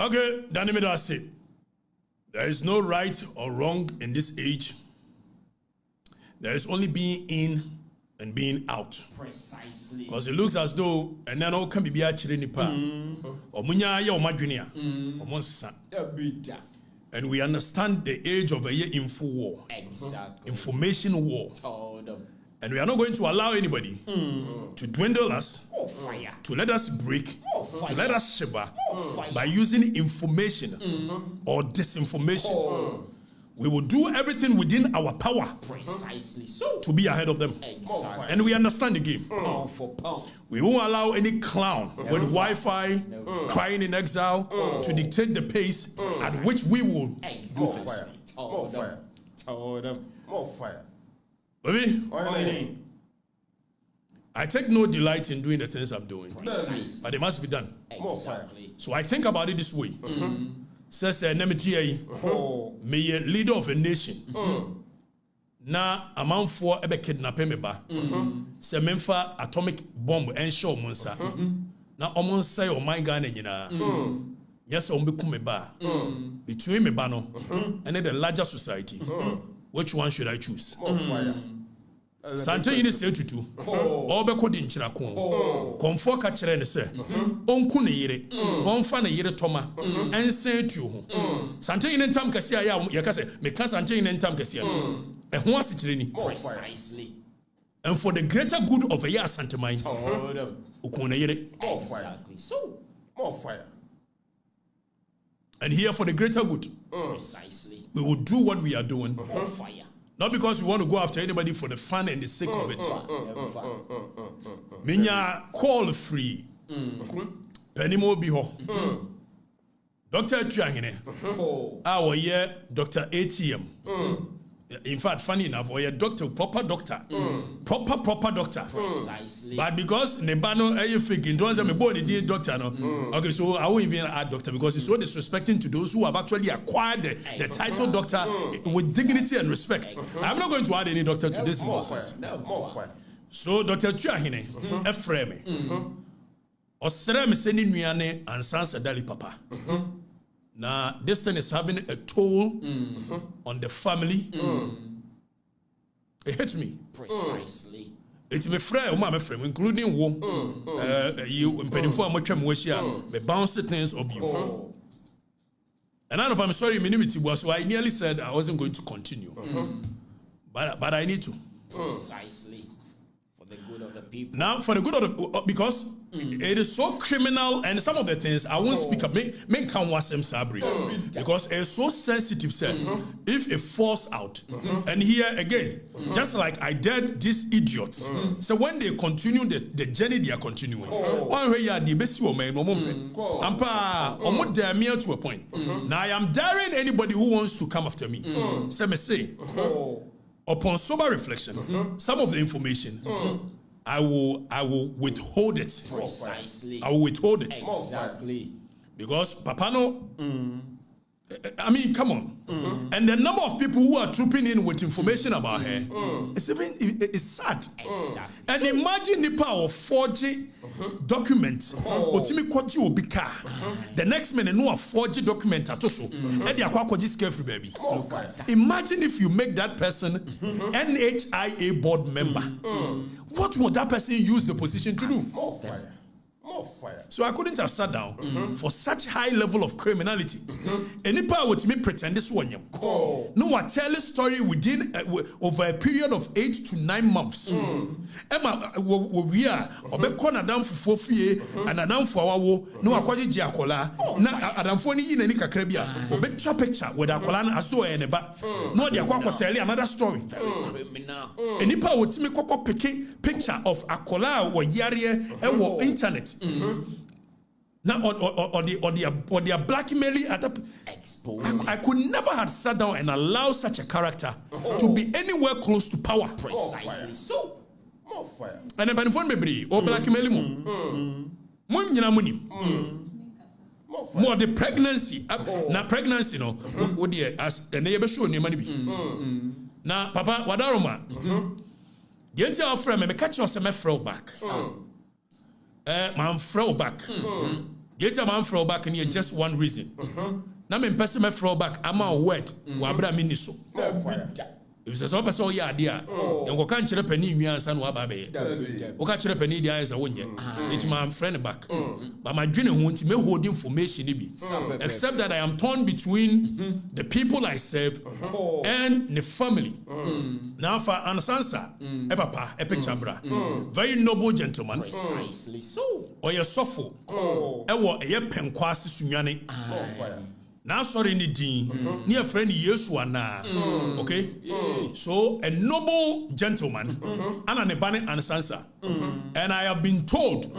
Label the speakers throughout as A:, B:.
A: Okay, Danny, that's it. There is no right or wrong in this age. There is only being in and being out.
B: Precisely.
A: Because it looks as though and then all can be actually nipa. Or munya ya o madwenia. Or monsa. And we understand the age of a year info war.
B: Exactly.
A: Information war.
B: Told them.
A: And we are not going to allow anybody to dwindle us, to let us break, to let us shiver by using information or disinformation. We will do everything within our power
B: Precisely so.
A: to be ahead of them.
B: Exactly.
A: And we understand the game.
B: Pound for pound.
A: We won't allow any clown with Wi-Fi, crying in exile, to dictate the pace at which we will do things.
C: More fire.
B: Told them.
C: More fire.
A: Baby, I take no delight in doing the things I'm doing,
B: Precisely.
A: but they must be done.
B: Exactly.
A: So I think about it this way. Says me a leader of a nation. Na amount for ebe kidnapping me ba. Se memfa atomic bomb and show monsa. Na omon say o my Ghana nyina. Yes, on be me ba. Between me ba no and the larger society. Which one should I choose?
C: More fire.
A: Sante yini se tutu. Obe kodi nchira ko. Konfo ka kire ne se. Onku ne yire. Onfa ne yire toma. Ense tu ho. Sante yini ntam kase ya ya ka se me ka sante yini ntam kase ya. Ho ase kire ni.
B: Precisely.
A: And for the greater good of a year sante mai.
B: Told them.
A: Okun ne yire.
B: Exactly. So.
C: More fire.
A: And here for the greater good.
B: Precisely.
A: We will do what we are doing.
B: More fire.
A: Not because we want to go after anybody for the fun and the sake of it. Minya call free. Penimo biho. Dr. Triahine. Our year Dr. ATM. In fact, funny enough, we proper doctor. Proper doctor.
B: Precisely.
A: But because Nebano aye figure, don't say me body dear doctor no. Okay, so I won't even add doctor because it's so disrespecting to those who have actually acquired the title doctor with dignity and respect. I'm not going to add any doctor to this nonsense.
C: More fire.
A: So Dr. Triahine, Efreme, Osere me seni nuane Asansa dali papa. Now, this thing is having a toll on the family. It hits me.
B: Precisely.
A: It's my friend, my friend, including you, and penny for much the bouncy things of you. And I know I'm sorry, minimity was so I nearly said I wasn't going to continue. But I need to.
B: Precisely. For the good of the people.
A: Now, for the good of the because it is so criminal, and some of the things I won't speak up. Men can't watch them sabri because it's so sensitive. Sir, if it falls out, and here again, just like I did these idiots. So when they continue the journey, they are continuing. One way, the best woman, Ampa, almost damn to a point. Now I am daring anybody who wants to come after me. So me say, upon sober reflection, some of the information. I will withhold it.
B: Precisely.
A: I will withhold it.
B: Exactly.
A: Because Papa no, I mean, come on. And the number of people who are trooping in with information about her, it's sad.
B: Exactly.
A: And imagine the power of 4G document. The next minute, no 4G document at also. And they are quite careful, baby. Imagine if you make that person NHIA board member. What would that person use the position to do?
C: More fire. More fire.
A: So I couldn't have sat down for such high level of criminality. Any power to me pretend this one. No, I tell a story within over a period of 8 to 9 months. Emma, we are Obekona down for 4 years and down for our war. No, I quite Giacola. Now, Adam Foni in any Caribbean. Obetra picture with Acolana as though any but no, the Aqua tell you another story.
B: Criminal.
A: Any power to me coco picture of Akola or Yaria or internet. Now, or they are blackmailing at the
B: Exposed.
A: I could never have sat down and allow such a character to be anywhere close to power.
B: Precisely. So.
C: More fire.
A: And then phone me or blackmailing more the pregnancy. Now pregnancy, no. What dear as the neighbor show you money be. Now, Papa, what are you? You tell friend me catch us a back. Man throw back. Get a man throw back and you just one reason. Now me person me throw back. I'm a word. Wabra miniso.
C: More fire.
A: If it's a person yeah dear, and we can't chirp any me and son wababe. We can't chirp any idea as a winner. It's my friend back. But my dream won't me hold information be. Except that I am torn between the people I serve and the family. Now for Asansa, a papa, a picture bra. Very noble gentleman.
B: Precisely so.
A: Or your sofo. Ewo a penquasi sunyane.
C: More fire.
A: Now sorry ni din near friend Yesu ana okay so a noble gentleman ana ne bane Asansa and I have been told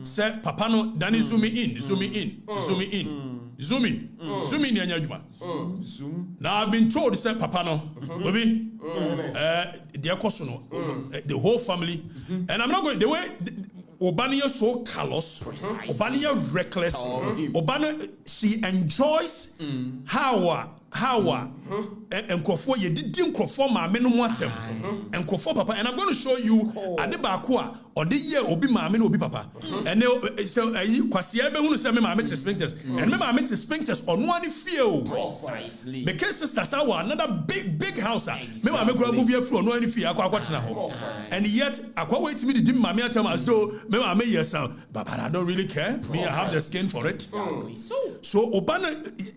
A: say papa no dani zoom in anya adwuma now I've been told say papa no baby the koso no the whole family and I'm not going the way Obania so callous, Obania reckless, Obana she enjoys how and Crawford you didn't Crawford my minimum and Crawford papa and I'm going to show you at the Bakua or the year obi mama no obi papa and so kwasi ebe hunu say me mama te sphincters and me mama te sphincters on one feel
B: precisely
A: because sisters are another big house me mama go move here from one feel akwa tena ho and yet akwa wait me the mama tell as though me mama yes but I don't really care me I have the skin for it
B: exactly
A: so Obana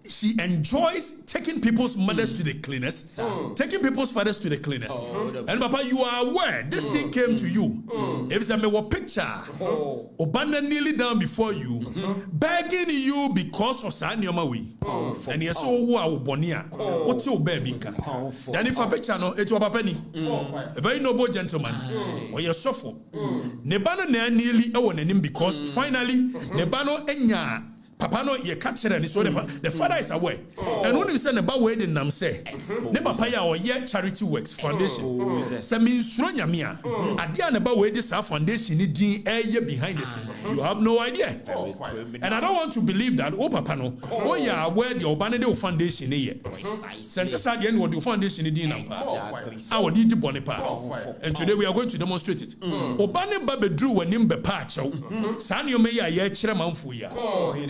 A: she enjoys taking people's mothers to the cleaners taking people's fathers to the cleaners and papa you are aware this thing came to you if it's a picture Obana kneeling down before you begging you because of Sanyoma way and yes so who are bonia what's your baby then if a picture no it's papa ni a very noble gentleman or your suffer nebano na nearly a because finally nebano enya papa no ye catcher and so the father is aware and when we send about where the nam say ne papa ya or ye charity works foundation say me suro nyamia ade an about where this foundation ni din eye behind the scene you have no idea and I don't want to believe that papa no ya aware the obane the foundation ye sense at the end what the foundation ni din nampa our di bone pa and today we are going to demonstrate it obane ba bedru wanim be pa achew sanyo me ya ye kire manfo ya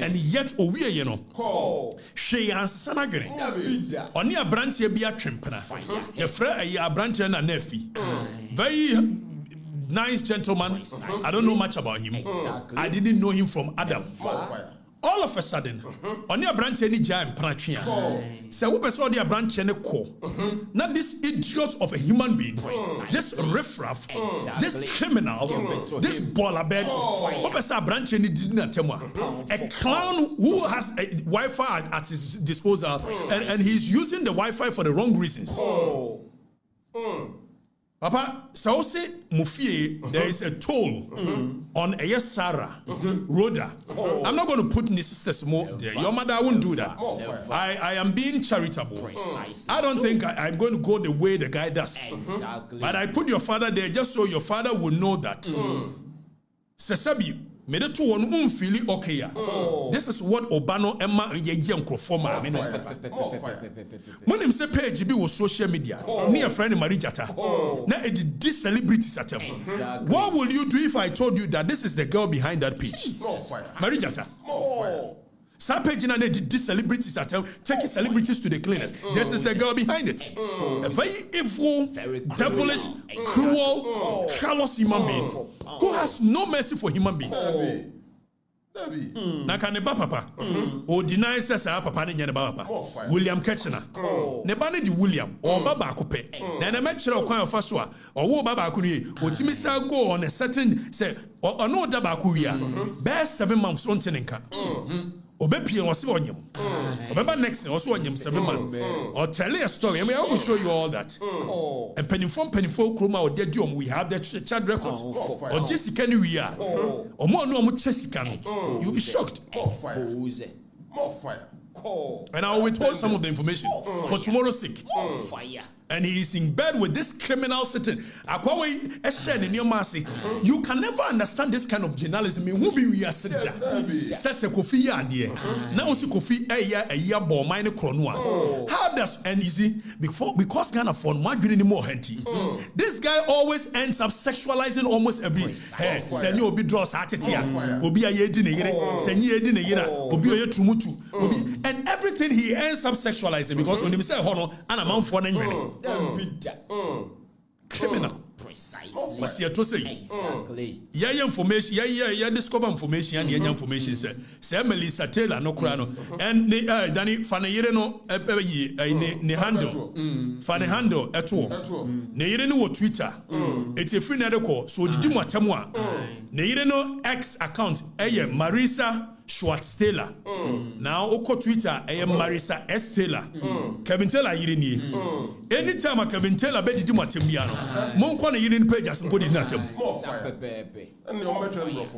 A: and yet owie ye no hwe ansana gere oni abrantie bia twempena ye fra ayi abrantie na nafi very nice gentleman I don't know much about him I didn't know him from Adam all of a sudden oni abrantie ni jam pratwea say wo person odi abrantie ne ko not this idiot of a human being this riffraff this criminal this ballabed wo person abrantie ni did na temwa a clown who has a Wi-Fi at his disposal and he's using the Wi-Fi for the wrong reasons Papa, so say Mufie, there is a toll on a Sarah Rhoda. I'm not going to put any sisters more there. Your mother won't do that. I am being charitable. I don't think I'm going to go the way the guy does.
B: Exactly.
A: But I put your father there just so your father will know that. Sesabi, me de to one feel okay. This is what Obano Emma Yem Crofoma. When him say page be was social media, near friend Marijata. Now it these celebrities at him. What will you do if I told you that this is the girl behind that page? Marijata. Some page in these celebrities are taking celebrities to the clinic. This is the girl behind it. A very evil, devilish, cruel, callous human being who has no mercy for human beings. Na kaneba papa o deny says papa ne nyane ba papa William Ketchner ne ba ne di William o baba akope na na mekire okwan ofa so a wo baba akunu yi otimi sa go on a certain say o no da ba akuru best 7 months on tenenka Obepie was onyem. Obeba next also onyem 7 months. Or tell a story. I will show you all that. And pennyfo kroma or dedium we have the child record. Or Jessica we are. Or more no Jessica. You'll be shocked.
C: More fire.
A: And I will withhold some of the information for tomorrow's sake.
B: Fire.
A: and he is in bed with this criminal sitting. You can never understand this kind of journalism. Who be we are sitting? Says a Kofi Yadie. Now see Kofi a year ball mine kronua. How does and you see because Ghana for Madrid more henty. This guy always ends up sexualizing almost every say you be draws atitia. Obi a yedi ne yere. Say you yedi ne yere. Obi a trumutu. And everything he ends up sexualizing because when he say hono and a man for criminal.
B: Precisely.
A: Exactly. Yeah, information. Yeah. Discover information and yeah information. Say Melissa Taylor no krano and Danny Fanayere no ne handle. Fane handle eto. Ne yere no Twitter. It's a free nadeko. So did you matamwa? Ne yere no X account. Marisa Schwartz Taylor. Now oko Twitter Marisa S Taylor. Kevin Taylor yiri ni. Anytime Kevin Taylor be didi matembiano. Monko na yiri ni page as go didi natem.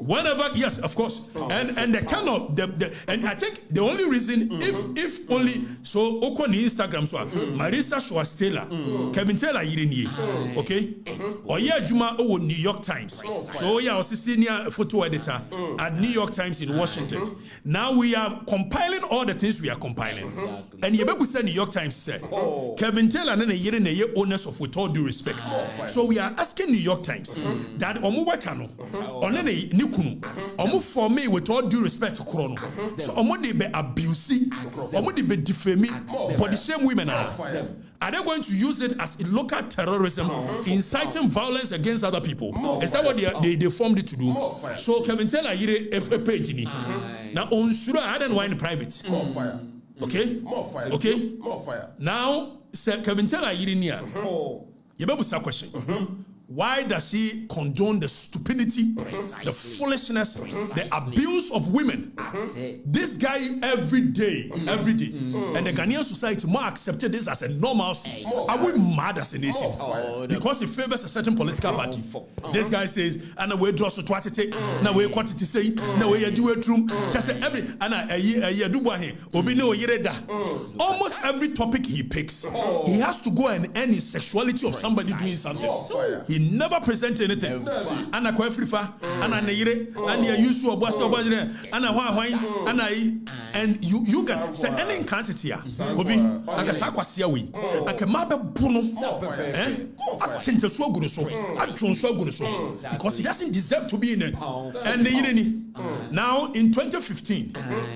A: Whenever, yes, of course. And the kind of and I think the only reason if only so oko ni Instagram so Marisa Schwartz Taylor. Kevin Taylor yiri ni. Okay? Oya Juma o New York Times. So yeah, was senior photo editor at New York Times in Washington. Now we are compiling all the things we are compiling. Exactly. And Yebebu said New York Times said Kevin Taylor and a owners of with all due respect. So we are asking New York Times that omu wakano onene nikunu omu for me with all due respect chrono. So omu de be abuse, omu de be defame for the same women are they going to use it as local terrorism, inciting violence against other people? Is that what they formed it to do? So Kevin Taylor a page ni. Now on sure I don't want private.
C: More fire.
A: Okay?
C: More fire.
A: Okay?
C: More fire.
A: Now Kevin Taylor yirinia. You better ask a question. Why does she condone the stupidity, the foolishness, the abuse of women? This guy every day, and the Ghanaian society more accepted this as a normalcy. Are we mad as a nation? Because it favors a certain political party. This guy says, "And we draw so twatite, na we quantity say, na we do it room." Just every and a year do he obi no yereda. Almost every topic he picks, he has to go and end his sexuality of somebody doing something. He never present anything. Ana kwa frifa, ana neyire, ana ya yusu obuase obajire, ana hwan, ana yi, and you can say any quantity ya. Obi, aka sa kwase we. Aka mabe bunu. Atinte so agunu so, atun so agunu so because he doesn't deserve to be in it. And neyire ni. Now in 2015,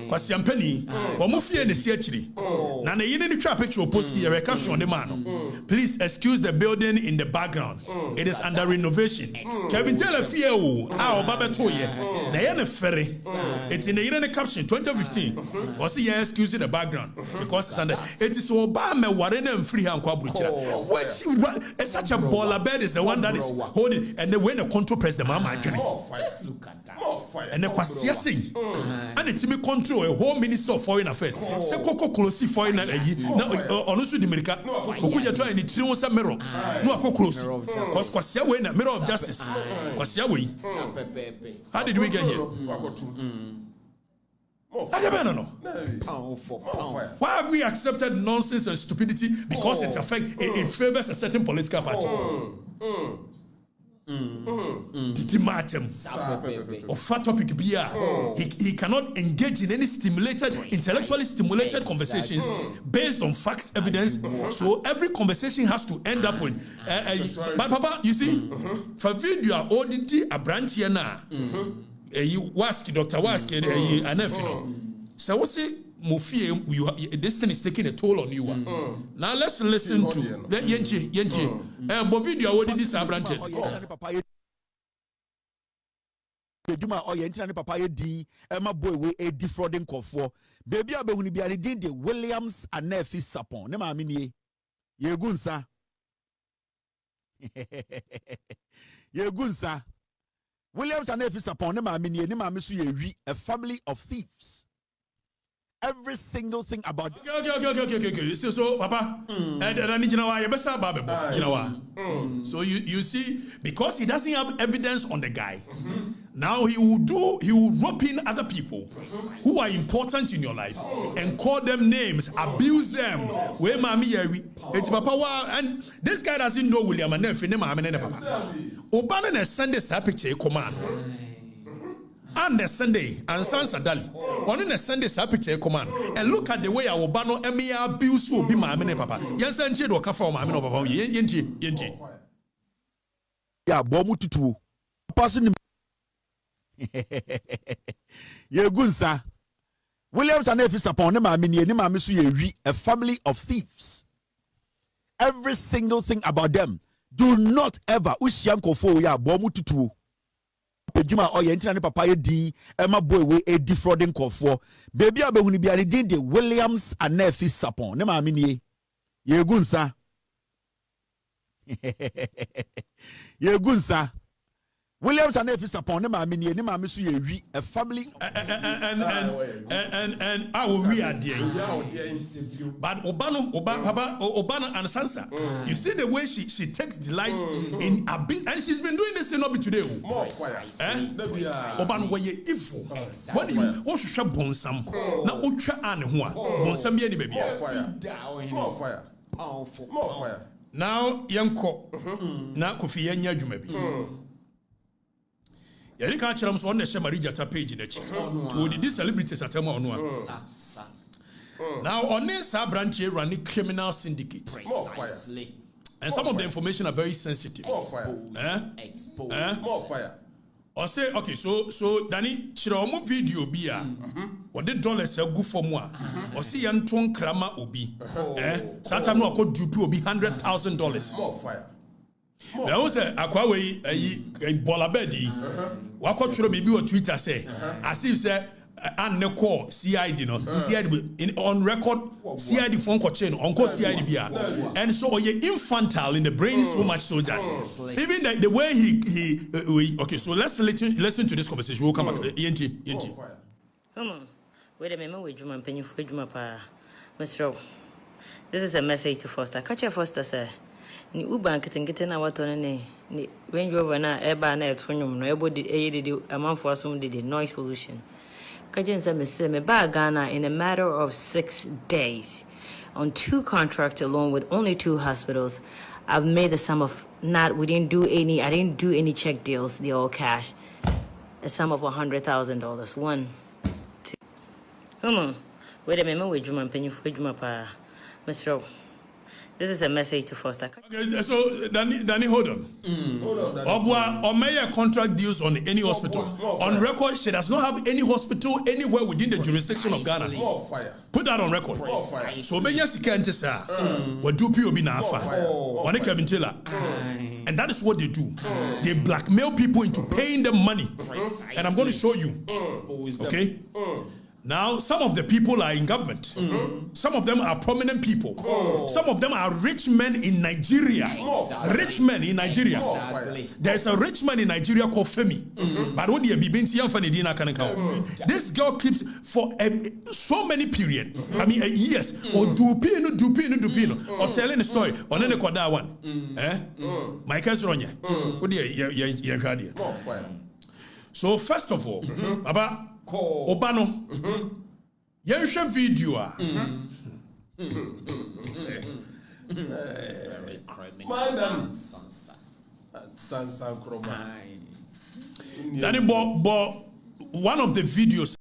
A: kwase ampani, omo fie ne si akiri. Na neyire ni twa picture post here caption the man. Please excuse the building in the background. It is under renovation. Kevin Taylor fear Baba Toye. Na ferry. It's in the caption 2015. Was he excusing the background because it's under it is Obama Warren and free hand kwabuchira. Which such a baller bed is the one that is holding and the way the control press the mama.
B: Just look at that.
A: And the Kwasia sing. And it's me control a whole minister of foreign affairs. Se koko close foreign na onusu di America. Okuja try ni triwo sa mirror. No akoko close. Cause Kwasia we na mirror of justice. Kwasia we. How did we get here? Why have we accepted nonsense and stupidity? Because it favors a certain political party. Of fat topic beer. He cannot engage in any intellectually stimulated conversations based on facts, evidence. So every conversation has to end up with but Papa, you see, for video ODT a branch here now. Waski Dr. Waski so what's it? This thing is taking a toll on you. Now let's listen to the Yenchi. But video what did this branch?
D: Juma or Yentina Papa D, Emma boy we a defrauding for baby abehuni be a did the Williams and Nephi Sapon. Nema mini ye gunsa. Ye gunsa. Williams and Nephi Sapon, Nema mini, Nema Missu, a family of thieves. Every single thing about
A: Okay. So Papa, and I need to know why you best about you know what? So you see, because he doesn't have evidence on the guy, now he will rope in other people who are important in your life and call them names, abuse them. Where mommy it's Papa, and this guy doesn't know William and Neff, Papa. Obama send this picture command. And the Sunday, and Asansa Dali. On the Sunday, picture command. And look at the way our Bano Emia abuse will be my mene papa. Yes, and she do kafa my mene papa. Yenti.
D: Yeah, bomu tutu. Person. Ye gunsa. Williams and Neff upon them. I mean, ye a family of thieves. Every single thing about them. Do not ever ushianko for ya bomu tutu. Juma or yentina papa di Emma boy we a defrauding call for baby abehuni bi ani the Williams and Neff Sapon. Ne ma mini ye gunsa. Ye gunsa. Williams and Neff Sapon ne ma mini ne ma misu ye a family
A: and I will read but Obano and Asansa, you see the way she takes delight in a bit, and she's been doing this thing not be today.
C: More fire.
A: Obano where you evil. When you should bonsam na ucha ane hua bonsam ye ni baby.
C: More fire. More fire.
A: Now yanko na kofi yenya dwuma bi. Yari ka kyerɛ m so on the Marija page in echi to the celebrities atema ono now on this branch here running criminal syndicate.
B: Precisely.
A: And some of the information are very sensitive.
C: More fire.
B: Exposed.
C: More fire.
A: Or say okay, so Danny kyerɛ omo video bi a what the dollars go for more or see yanton krama obi sometime no akɔ dupe obi $100,000.
C: More fire.
A: Now say akwa we bola bedi wako churo bibi on Twitter say as if say and ne call CID no CID on record CID phone call chain on call CID bia and so ye infantile in the brain so much so that even the way he okay, so let's listen to this conversation. We'll come back. Yenti
E: wait a minute, wait Juma penny for Juma pa Mr. This is a message to Foster. Catch your Foster sir. Ni uban kitengete na watu ni Range Rover na eba na etonyum no ebo di amanfo asom di noise pollution. Kajen say me ba Ghana in a matter of 6 days on 2 contracts alone with only 2 hospitals. I've made the sum of I didn't do any check deals, they all cash. A sum of $100,000. 1, 2. Come on. Wait a minute, wait Juma penny for Juma pa Mr. This is a message to Foster.
A: Okay, so Danny, hold on. Obwa Omeya contract deals on any hospital. On record, she does not have any hospital anywhere within the jurisdiction of Ghana.
C: More fire.
A: Put that on record. So Benya Sikante sa, what do POB na afa? One Kevin Taylor. And that is what they do. They blackmail people into paying them money. And I'm going to show you. Okay? Now, some of the people are in government. Some of them are prominent people. Some of them are rich men in Nigeria. Rich men in Nigeria. There's a rich man in Nigeria called Femi. But what do you be? This girl keeps for so many period. I mean, years. Or dupino. Or telling a story. Or then that one. My cousin Ronya. What do you? So first of all, about Obano, Yensha video.
B: Very criminal.
C: Sansa Kroma.
A: Danny, but one of the videos